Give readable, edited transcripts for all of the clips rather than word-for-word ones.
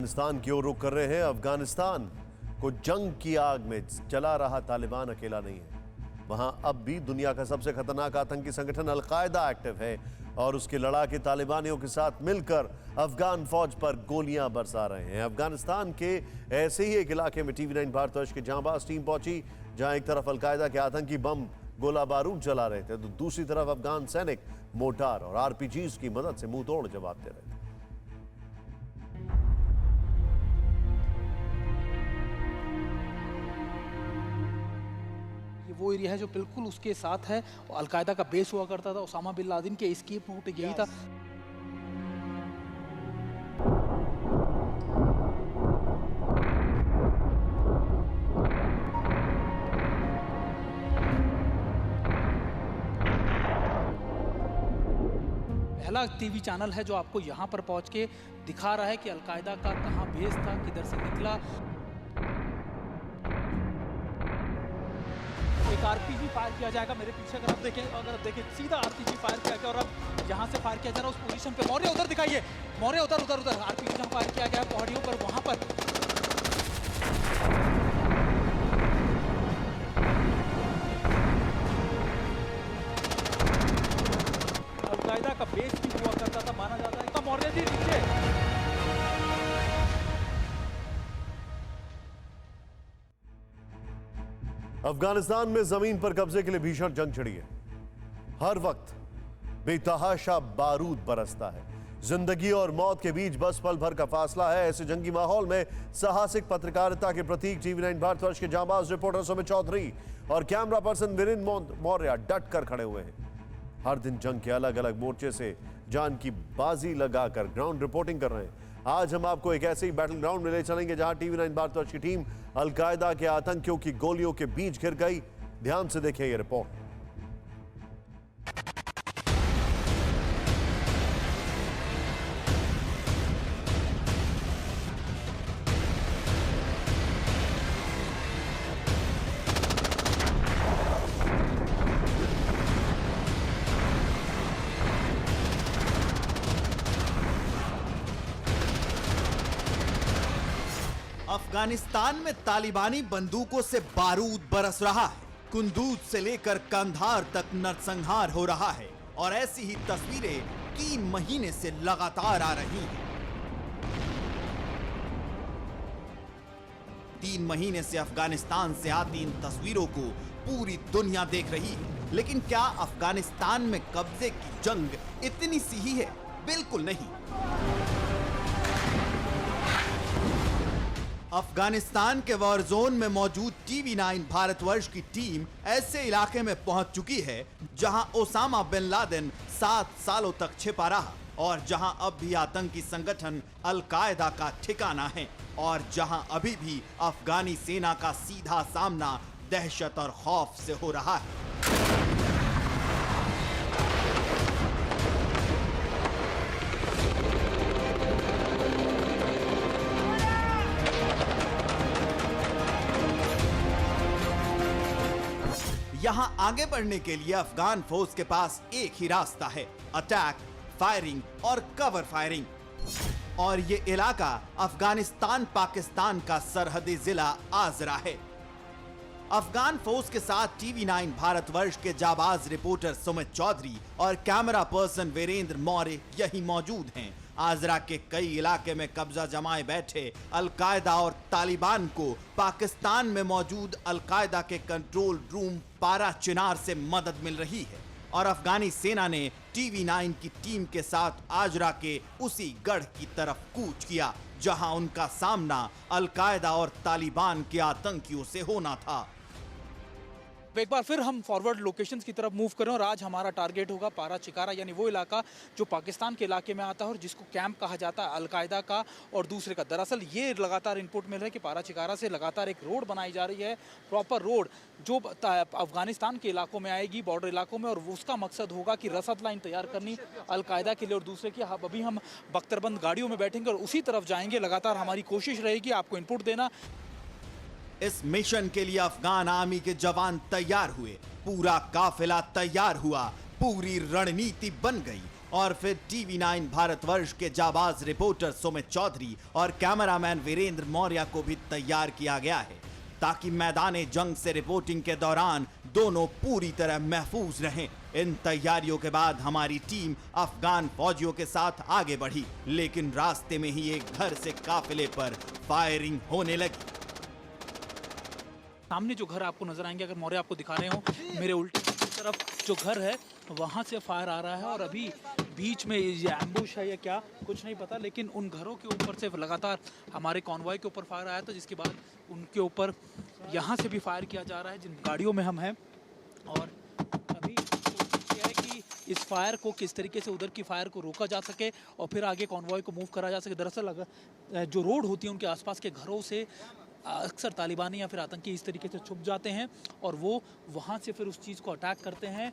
अफगानिस्तान की ओर रुख कर रहे हैं। अफगानिस्तान को जंग की आग में जला रहा तालिबान अकेला नहीं है। वहां अब भी दुनिया का सबसे खतरनाक आतंकी संगठन अल-कायदा एक्टिव है और उसके लड़ाके तालिबानियों के साथ मिलकर अफगान फौज पर गोलियां बरसा रहे हैं। अफगानिस्तान के ऐसे ही एक इलाके में टीवी 9 भारतवर्ष की जांबाज टीम पहुंची, जहां एक तरफ अल-कायदा के आतंकी बम गोला बारूद जला रहे थे तो दूसरी तरफ अफगान सैनिक मोर्टार और आरपीजीज की मदद से मुंह तोड़ जवाब दे रहे थे। वो एरिया है जो बिल्कुल उसके साथ है, अलकायदा का बेस हुआ करता था। ओसामा बिन लादेन के एस्केप रूट यही था। पहला टीवी चैनल है जो आपको यहाँ पर पहुँच के दिखा रहा है कि अलकायदा का कहाँ बेस था, किधर से निकला। एक आरपीजी फायर किया जाएगा मेरे पीछे, अगर आप देखें सीधा आरपीजी फायर किया गया और अब यहाँ से फायर किया जा रहा है उस पोजीशन पे। मौर्य उधर दिखाइए, मौर्य उधर उधर उधर आरपीजी जहाँ फायर किया गया पहाड़ियों पर, वहां पर अलकायदा का बेस भी हुआ करता था, माना जाता है। मौर्य जी नीचे। अफगानिस्तान में जमीन पर कब्जे के लिए भीषण जंग छिड़ी है। हर वक्त बेतहाशा बारूद बरसता है। जिंदगी और मौत के बीच बस पल भर का फासला है। ऐसे जंगी माहौल में साहसिक पत्रकारिता के प्रतीक टीवी 9 भारतवर्ष के जांबाज रिपोर्टर सुमित चौधरी और कैमरा पर्सन वीरेंद्र मौर्य डट कर खड़े हुए हैं। हर दिन जंग के अलग अलग मोर्चे से जान की बाजी लगाकर ग्राउंड रिपोर्टिंग कर रहे हैं। आज हम आपको एक ऐसे ही बैटल ग्राउंड में ले चलेंगे जहां टीवी 9 भारतवर्ष की टीम अल-कायदा के आतंकियों की गोलियों के बीच घिर गई। ध्यान से देखें यह रिपोर्ट। अफगानिस्तान में तालिबानी बंदूकों से बारूद बरस रहा है। कुंदूज से लेकर कंधार तक नरसंहार हो रहा है और ऐसी ही तस्वीरें 3 महीने से लगातार आ रही हैं। 3 महीने से अफगानिस्तान से आती इन तस्वीरों को पूरी दुनिया देख रही है। लेकिन क्या अफगानिस्तान में कब्जे की जंग इतनी सी ही है? बिल्कुल नहीं। अफगानिस्तान के वॉर जोन में मौजूद टीवी 9 भारतवर्ष की टीम ऐसे इलाके में पहुंच चुकी है जहां ओसामा बिन लादेन 7 सालों तक छिपा रहा और जहां अब भी आतंकी संगठन अल-कायदा का ठिकाना है और जहां अभी भी अफगानी सेना का सीधा सामना दहशत और खौफ से हो रहा है। यहां आगे बढ़ने के लिए अफगान फौज के पास एक ही रास्ता है, अटैक, फायरिंग और कवर फायरिंग। और ये इलाका अफगानिस्तान पाकिस्तान का सरहदी जिला आजरा है। अफगान फौज के साथ टीवी 9 भारतवर्ष के जाबाज रिपोर्टर सुमित चौधरी और कैमरा पर्सन वीरेंद्र मौर्य यही मौजूद हैं। आजरा के कई इलाके में कब्जा जमाए बैठे अल-कायदा और तालिबान को पाकिस्तान में मौजूद अल-कायदा के कंट्रोल रूम पारा चिनार से मदद मिल रही है और अफगानी सेना ने टीवी 9 की टीम के साथ आजरा के उसी गढ़ की तरफ कूच किया जहां उनका सामना अल-कायदा और तालिबान के आतंकियों से होना था। एक बार फिर हम फॉरवर्ड लोकेशंस की तरफ मूव करें और आज हमारा टारगेट होगा पारा चिकारा, यानी वो इलाका जो पाकिस्तान के इलाके में आता है और जिसको कैंप कहा जाता है अल-कायदा का और दूसरे का। दरअसल ये लगातार इनपुट मिल रहा है कि पारा चिकारा से लगातार एक रोड बनाई जा रही है, प्रॉपर रोड जो अफगानिस्तान के इलाकों में आएगी, बॉर्डर इलाकों में, और उसका मकसद होगा कि रसद लाइन तैयार करनी अल-कायदा के लिए और दूसरे की। अभी हम बख्तरबंद गाड़ियों में बैठेंगे और उसी तरफ जाएंगे। लगातार हमारी कोशिश रहेगी आपको इनपुट देना। इस मिशन के लिए अफगान आर्मी के जवान तैयार हुए, पूरा काफिला तैयार हुआ, पूरी रणनीति बन गई और फिर टीवी9 भारतवर्ष के जाबाज रिपोर्टर सुमित चौधरी और कैमरामैन वीरेंद्र मौर्य को भी तैयार किया गया है ताकि मैदाने जंग से रिपोर्टिंग के दौरान दोनों पूरी तरह महफूज रहें। इन तैयारियों के बाद हमारी टीम अफगान फौजियों के साथ आगे बढ़ी, लेकिन रास्ते में ही एक घर से काफिले पर फायरिंग होने लगी। सामने जो घर आपको नजर आएंगे, अगर मौर्य आपको दिखा रहे हो, मेरे उल्टी तरफ जो घर है वहां से फायर आ रहा है और अभी बीच में ये एम्बुश है या क्या कुछ नहीं पता, लेकिन उन घरों के ऊपर से लगातार हमारे कॉन्वॉय के ऊपर फायर आया था, जिसके बाद उनके ऊपर यहाँ से भी फायर किया जा रहा है जिन गाड़ियों में हम हैं। और अभी कोशिश ये है कि इस फायर को किस तरीके से उधर की फायर को रोका जा सके और फिर आगे कॉन्वॉय को मूव करा जा सके। दरअसल अगर जो रोड होती है उनके आसपास के घरों से अक्सर तालिबानी या फिर आतंकी इस तरीके से छुप जाते हैं और वो वहाँ से फिर उस चीज़ को अटैक करते हैं।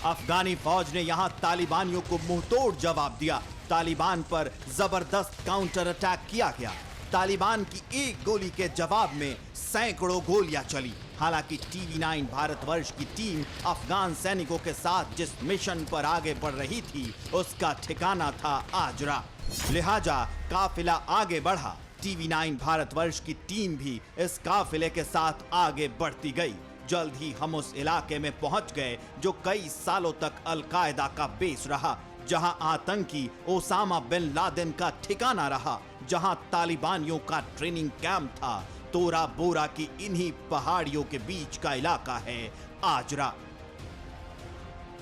अफगानी फौज ने यहां तालिबानियों को मुंहतोड़ जवाब दिया। तालिबान पर जबरदस्त काउंटर अटैक किया गया। तालिबान की एक गोली के जवाब में सैकड़ों गोलियां चली। हालांकि टीवी9 भारतवर्ष की टीम अफगान सैनिकों के साथ जिस मिशन पर आगे बढ़ रही थी उसका ठिकाना था आजरा, लिहाजा काफिला आगे बढ़ा। टीवी9 भारतवर्ष की टीम भी इस काफिले के साथ आगे बढ़ती गई। जल्द ही हम उस इलाके में पहुंच गए जो कई सालों तक अल-कायदा का बेस रहा, जहां आतंकी ओसामा बिन लादेन का ठिकाना रहा, जहां तालिबानियों का ट्रेनिंग कैंप था। तोरा बोरा की इन्हीं पहाड़ियों के बीच का इलाका है आजरा।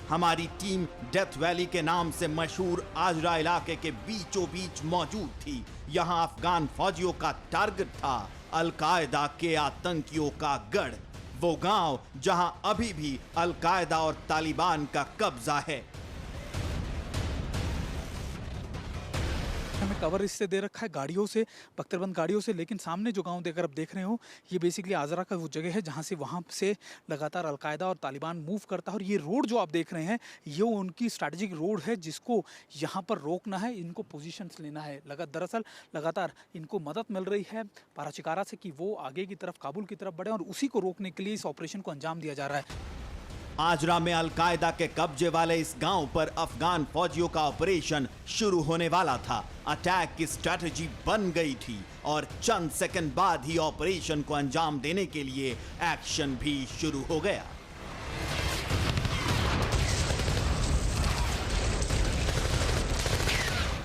हमारी टीम डेथ वैली के नाम से मशहूर आजरा इलाके के बीचों बीच मौजूद थी। यहां अफगान फौजियों का टारगेट था अल-कायदा के आतंकियों का गढ़, वो गांव जहां अभी भी अल-कायदा और तालिबान का कब्जा है। हमें कवर इससे दे रखा है गाड़ियों से, बख्तरबंद गाड़ियों से, लेकिन सामने जो गांव देकर आप देख रहे हो ये बेसिकली आजरा का वो जगह है जहां से वहां से लगातार अलकायदा और तालिबान मूव करता है। और ये रोड जो आप देख रहे हैं ये उनकी स्ट्रैटेजिक रोड है जिसको यहाँ पर रोकना है, इनको पोजीशंस लेना है। दरअसल लगातार इनको मदद मिल रही है पाराचिकारा से कि वो आगे की तरफ काबुल की तरफ बढ़े और उसी को रोकने के लिए इस ऑपरेशन को अंजाम दिया जा रहा है। आजरा में अल-कायदा के कब्जे वाले इस गांव पर अफगान फौजियों का ऑपरेशन शुरू होने वाला था। अटैक की स्ट्रैटेजी बन गई थी और चंद सेकंड बाद ही ऑपरेशन को अंजाम देने के लिए एक्शन भी शुरू हो गया।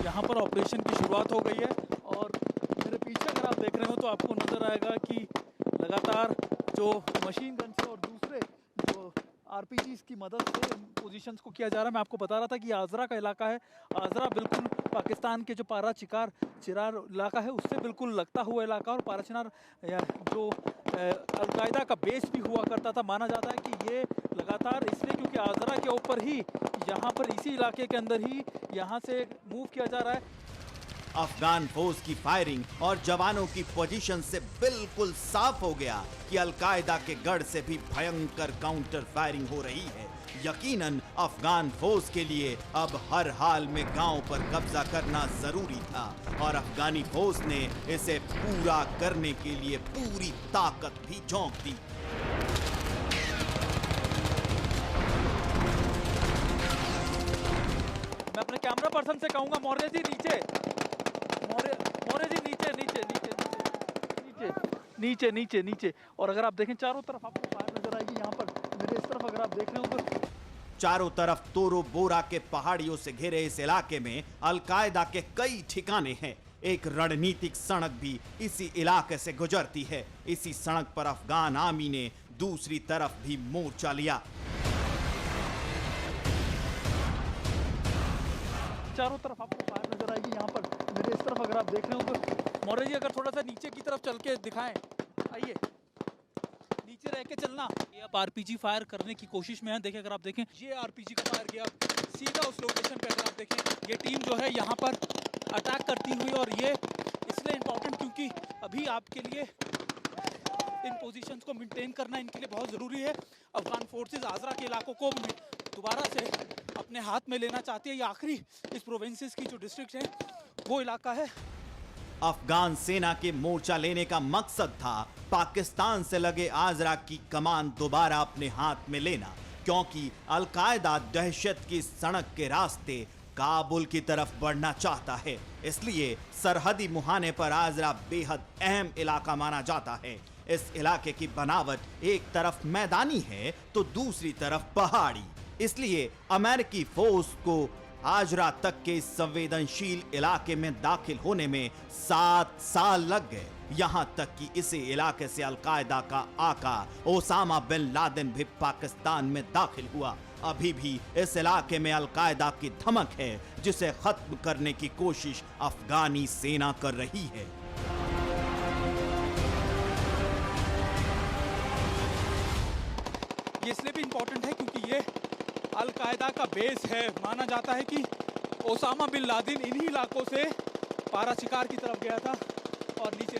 यहाँ पर ऑपरेशन की शुरुआत हो गई है और मेरे पीछे अगर आप देख रहे हो तो आपको नजर आएगा कि लगातार जो मशीन गन से और दूसरे जो आरपीजीज की मदद से पोजीशंस को किया जा रहा है। मैं आपको बता रहा था कि आजरा का इलाका है। आजरा बिल्कुल पाकिस्तान के जो पारा चिरार इलाका है उससे बिल्कुल लगता हुआ इलाका, और पारा चिनार जो अलकायदा का बेस भी हुआ करता था। माना जाता है कि ये लगातार इसलिए क्योंकि आजरा के ऊपर ही यहाँ पर इसी इलाके के अंदर ही यहाँ से मूव किया जा रहा है। अफगान फौज की फायरिंग और जवानों की पोजीशन से बिल्कुल साफ हो गया कि अल-कायदा के गढ़ से भी भयंकर काउंटर फायरिंग हो रही है। यकीनन अफगान फौज के लिए अब हर हाल में गांव पर कब्जा करना जरूरी था और अफगानी फौज ने इसे पूरा करने के लिए पूरी ताकत भी झोंक दी। मैं अपने कैमरा पर्सन से कहूंगा मौर्य जी नीचे, मौर्य जी नीचे नीचे नीचे नीचे नीचे नीचे नीचे। और अगर आप देखें चारों तरफ आपको फायर नजर आएगी। यहाँ पर मेरे इस तरफ अगर आप देख रहे हो तो चारों तरफ तोरो बोरा के पहाड़ियों से घिरे इस इलाके में अल-कायदा के कई ठिकाने हैं। एक रणनीतिक सड़क भी इसी इलाके से गुजरती है। इसी सड़क पर अफगान आर्मी ने दूसरी तरफ भी मोर्चा लिया। चारों तरफ आपको फायर नजर आएगी। यहाँ पर मेरे इस तरफ अगर आप देख रहे हो तो मौर्य जी अगर थोड़ा सा नीचे की तरफ चल के दिखाएं, आइए नीचे रह के चलना। ये आप आरपीजी फायर करने की कोशिश में है। देखिए अगर आप देखें ये आरपीजी का फायर गया सीधा उस लोकेशन पे। अगर आप देखें ये टीम जो है यहाँ पर अटैक करती हुई, और ये इसलिए इम्पोर्टेंट क्योंकि अभी आपके लिए इन पोजीशंस को मेंटेन करना इनके लिए बहुत ज़रूरी है। अफगान फोर्सेस आजरा के इलाकों को दोबारा से अपने हाथ में लेना चाहती है। ये आखिरी इस प्रोविंसेस की जो डिस्ट्रिक्ट है वो इलाका है। अफगान सेना के मोर्चा लेने का मकसद था पाकिस्तान से लगे आजरा की कमान दोबारा अपने हाथ में लेना। क्योंकि अलकायदा दहशत की सड़क के रास्ते काबुल की तरफ बढ़ना चाहता है। इसलिए सरहदी मुहाने पर आजरा बेहद अहम इलाका माना जाता है। इस इलाके की बनावट एक तरफ मैदानी है तो दूसरी तरफ पहाड़ी, इसलिए अमेरिकी फोर्स को आजरा तक के संवेदनशील इलाके में दाखिल होने में 7 साल लग गए। यहां तक कि इसी इलाके से अलकायदा का आका ओसामा बिन लादेन भी पाकिस्तान में दाखिल हुआ। अभी भी इस इलाके में अलकायदा की धमक है, जिसे खत्म करने की कोशिश अफगानी सेना कर रही है। ये इसलिए भी इम्पोर्टेंट है क्योंकि ये अलकायदा का बेस है। माना जाता है कि ओसामा बिन लादेन इन्हीं इलाकों से पारा शिकार की तरफ गया था। और नीचे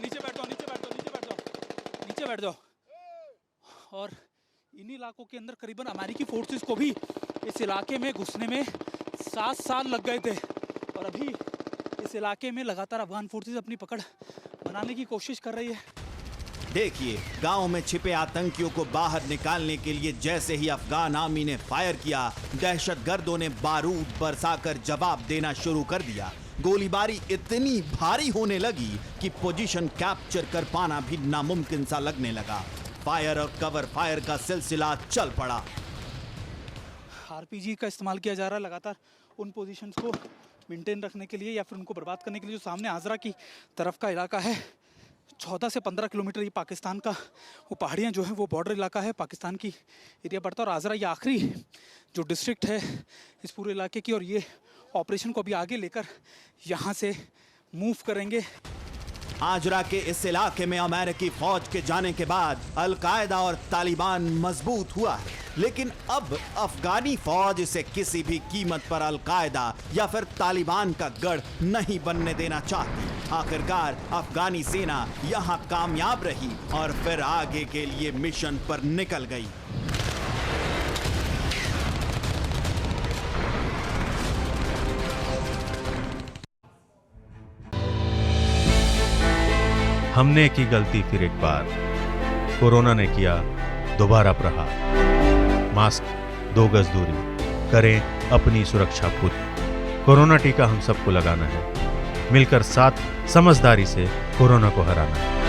बैठ जाओ। और इन्हीं इलाकों के अंदर करीबन अमेरिकी फोर्सेस को भी इस इलाके में घुसने में 7 साल लग गए थे। और अभी इस इलाके में लगातार अफगान फोर्सेस अपनी पकड़ बनाने की कोशिश कर रही है। देखिए, गांव में छिपे आतंकियों को बाहर निकालने के लिए जैसे ही अफगान आर्मी ने फायर किया, दहशतगर्दों ने बारूद बरसाकर जवाब देना शुरू कर दिया। गोलीबारी इतनी भारी होने लगी कि पोजीशन कैप्चर कर पाना भी नामुमकिन सा लगने लगा। फायर और कवर फायर का सिलसिला चल पड़ा। आरपीजी का इस्तेमाल किया जा रहा है लगातार उन पोजीशंस को मेंटेन रखने के लिए या फिर उनको बर्बाद करने के लिए। जो सामने आजरा की तरफ का इलाका है, 14 से 15 किलोमीटर ये पाकिस्तान का वो पहाड़ियाँ जो है वो बॉर्डर इलाका है, पाकिस्तान की एरिया पड़ता है। और आजरा ये आखिरी जो डिस्ट्रिक्ट है इस पूरे इलाके की। और ये ऑपरेशन को अभी आगे लेकर यहाँ से मूव करेंगे। आजरा के इस इलाके में अमेरिकी फौज के जाने के बाद अलकायदा और तालिबान मजबूत हुआ है, लेकिन अब अफगानी फौज इसे किसी भी कीमत पर अलकायदा या फिर तालिबान का गढ़ नहीं बनने देना चाहती। आखिरकार अफगानी सेना यहां कामयाब रही और फिर आगे के लिए मिशन पर निकल गई। हमने की गलती फिर एक बार, कोरोना ने किया दोबारा प्रहार। मास्क, 2 गज दूरी, करें अपनी सुरक्षा खुद। कोरोना टीका हम सबको लगाना है, मिलकर साथ समझदारी से कोरोना को हराना है।